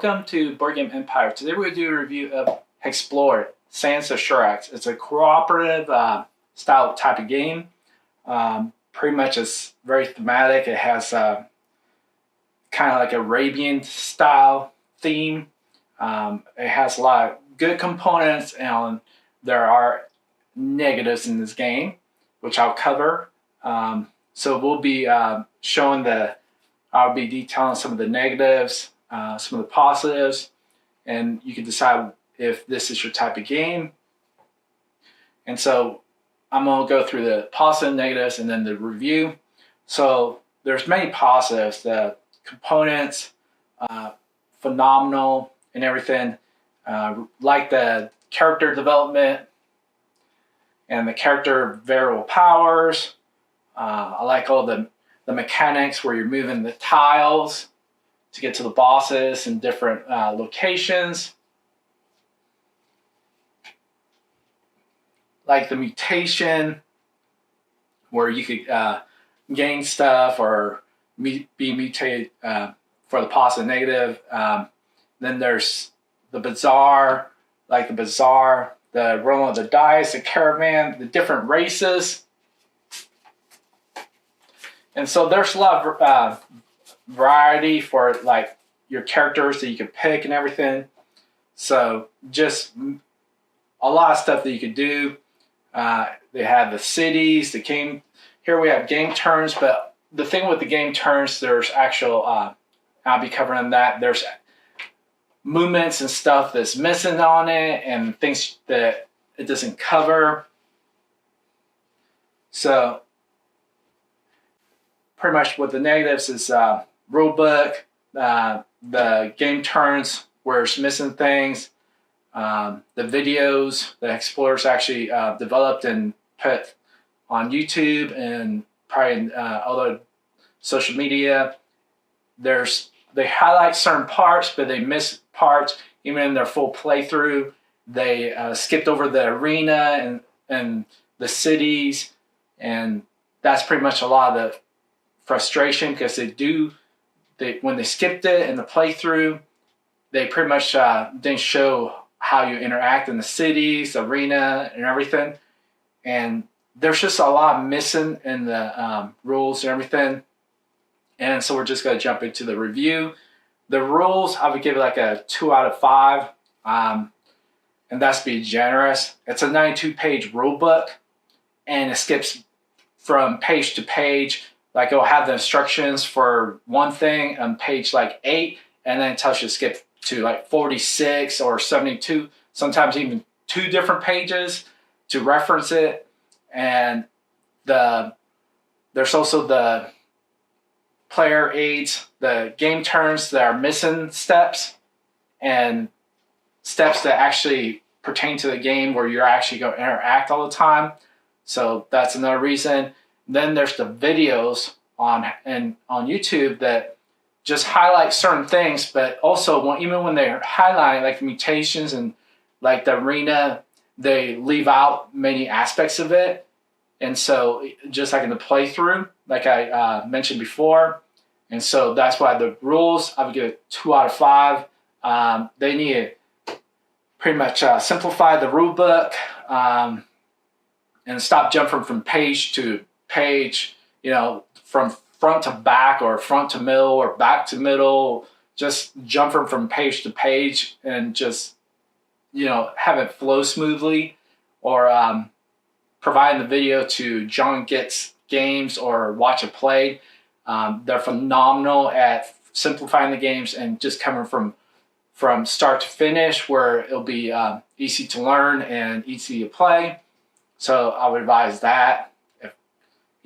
Welcome to Board Game Empire. Today we're going to do a review of HEXplore, Sands of Shurax. It's a cooperative style type of game. Pretty much it's very thematic. It has kind of like Arabian style theme. It has a lot of good components, and there are negatives in this game, which I'll cover. So we'll be I'll be detailing some of the negatives, some of the positives, and you can decide if this is your type of game. And so I'm going to go through the positive, negatives, and then the review. So there's many positives. The components, phenomenal and everything. Like the character development and the character variable powers. I like all the mechanics where you're moving the tiles to get to the bosses in different locations. Like the mutation, where you could gain stuff or be mutated for the positive, negative. Then there's the bazaar, the rolling of the dice, the caravan, the different races. And so there's a lot of variety for like your characters that you can pick and everything. So just a lot of stuff that you could do. They have the cities, the game. Here we have game turns, but the thing with the game turns, there's actual, I'll be covering that. There's movements and stuff that's missing on it and things that it doesn't cover. So pretty much what the negatives is rule book, the game turns where it's missing things, the videos that HEXplore actually developed and put on YouTube and probably in other social media. They highlight certain parts, but they miss parts even in their full playthrough. They skipped over the arena and the cities, and that's pretty much a lot of the frustration, because when they skipped it in the playthrough, they pretty much didn't show how you interact in the cities, the arena, and everything. And there's just a lot missing in the rules and everything. And so we're just going to jump into the review. The rules, I would give it like a 2 out of 5. And that's being generous. It's a 92-page rule book, and it skips from page to page. Like it'll have the instructions for one thing on page like 8, and then it tells you to skip to like 46 or 72, sometimes even 2 different pages to reference it. And there's also the player aids, the game turns that are missing steps, and steps that actually pertain to the game where you're actually going to interact all the time. So that's another reason. Then there's the videos on YouTube that just highlight certain things, but also even when they're highlighting like mutations and like the arena, they leave out many aspects of it. And so just like in the playthrough, like I mentioned before. And so that's why the rules, I would give it 2 out of 5. They need to pretty much simplify the rule book and stop jumping from page to page, from front to back or front to middle or back to middle. Just jumping from page to page and just, have it flow smoothly, or providing the video to John Gets Games or Watch It Play. They're phenomenal at simplifying the games and just coming from start to finish, where it'll be easy to learn and easy to play. So I would advise that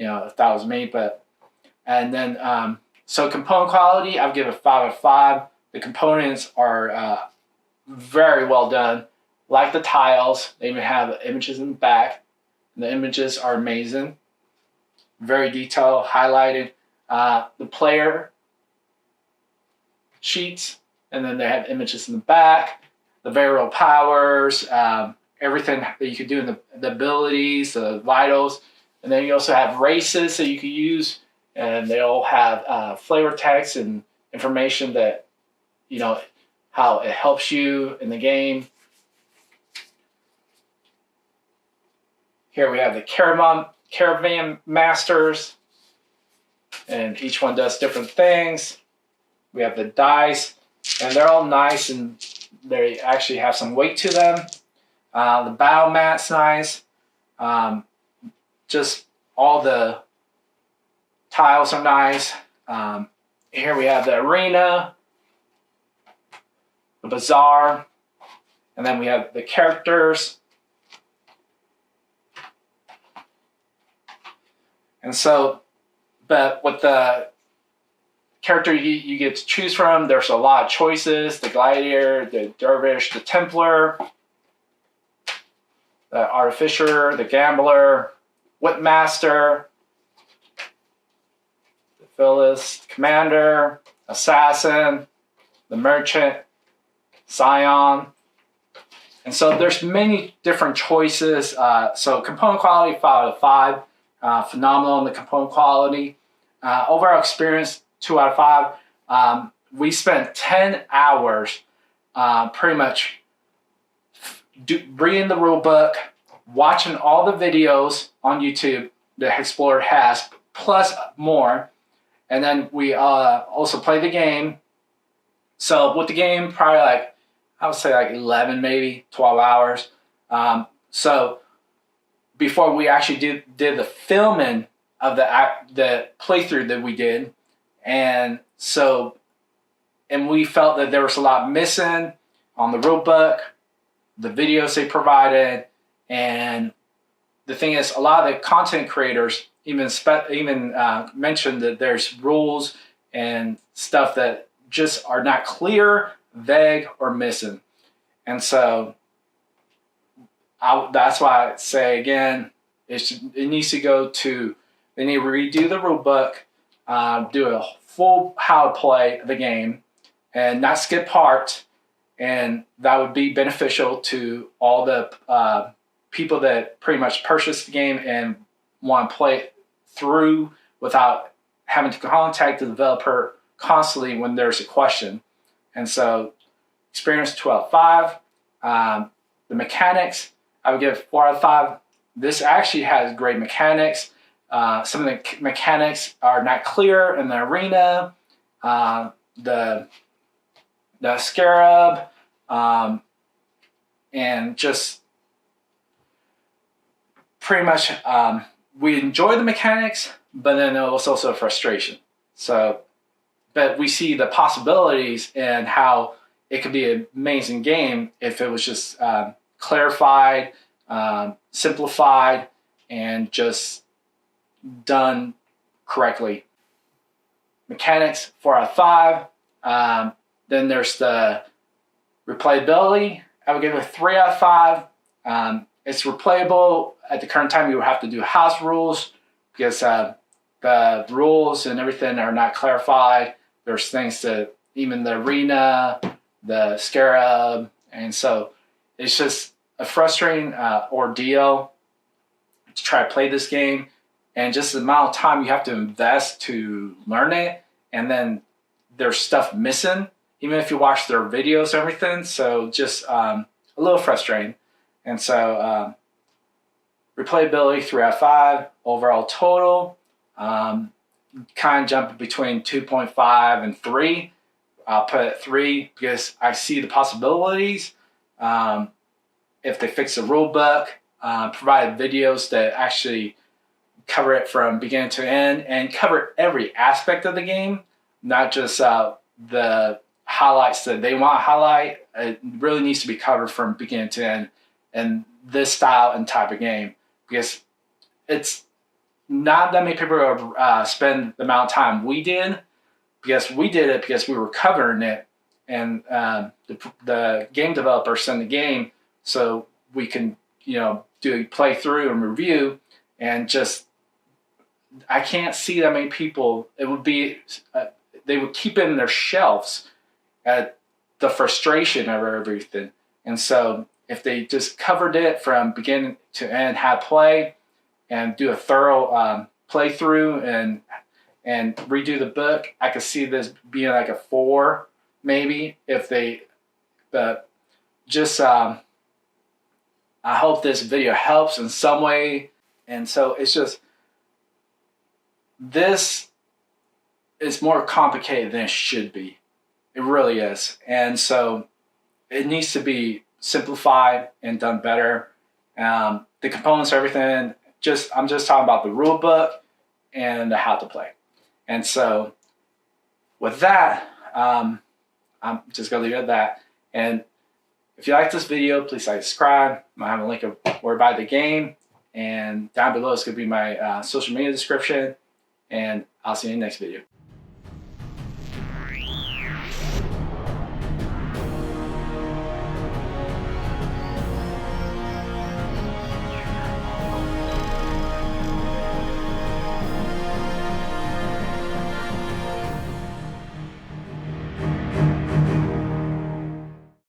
if that was me. And then so component quality, I would give it 5 out of 5. The components are very well done. Like the tiles, they even have images in the back. And the images are amazing, very detailed, highlighted. The player sheets, and then they have images in the back, the variable powers, everything that you could do in the abilities, the vitals. And then you also have races that you can use, and they all have flavor text and information that how it helps you in the game. Here we have the caravan masters, and each one does different things. We have the dice, and they're all nice, and they actually have some weight to them. The battle mat's nice. Just all the tiles are nice. Here we have the arena, the bazaar, and then we have the characters. And so, but with the character you get to choose from, there's a lot of choices: the gladiator, the dervish, the templar, the artificer, the gambler, whipmaster, the philist, commander, assassin, the merchant, scion. And so there's many different choices. So component quality 5 out of 5. Phenomenal in the component quality. Overall experience 2 out of 5. We spent 10 hours pretty much reading the rule book, watching all the videos on YouTube that HEXplore has, plus more. And then we also play the game. So with the game, probably like, I would say like 11, maybe 12 hours. So before we actually did the filming of the playthrough that we did. And we felt that there was a lot missing on the rule book, the videos they provided. And the thing is, a lot of the content creators even mentioned that there's rules and stuff that just are not clear, vague, or missing. And so that's why I say again, it needs to go to, they need to redo the rule book, do a full how to play the game, and not skip parts. And that would be beneficial to all the people that pretty much purchase the game and want to play it through without having to contact the developer constantly when there's a question. And so, experience 2 out of 5. The mechanics, I would give 4 out of 5. This actually has great mechanics. Some of the mechanics are not clear in the arena. The scarab, and just pretty much we enjoy the mechanics, but then it was also a frustration. So, but we see the possibilities and how it could be an amazing game if it was just clarified, simplified, and just done correctly. Mechanics 4 out of 5. Then there's the replayability. I would give it a 3 out of 5. It's replayable. At the current time, you would have to do house rules because the rules and everything are not clarified. There's things that even the arena, the scarab, and so it's just a frustrating ordeal to try to play this game, and just the amount of time you have to invest to learn it, and then there's stuff missing, even if you watch their videos and everything. So just a little frustrating. And so replayability 3 out of 5. Overall total, kind of jumping between 2.5 and 3. I'll put it 3 because I see the possibilities. If they fix the rule book, provide videos that actually cover it from beginning to end and cover every aspect of the game, not just the highlights that they want to highlight. It really needs to be covered from beginning to end in this style and type of game, because it's not that many people spend the amount of time we did, because we did it because we were covering it, and the game developer sent the game so we can do a playthrough and review. And just I can't see that many people. It would be they would keep it in their shelves at the frustration of everything. And so if they just covered it from beginning to end, how to play, and do a thorough playthrough and redo the book, I could see this being like a 4, maybe, if they But just I hope this video helps in some way. And so it's just, this is more complicated than it should be. It really is. And so it needs to be simplified and done better. The components, everything, I'm just talking about the rule book and the how to play. And so with that, I'm just gonna leave it at that. And if you like this video, please like, subscribe. I have a link of where to buy the game, and down below is gonna be my social media description. And I'll see you in the next video.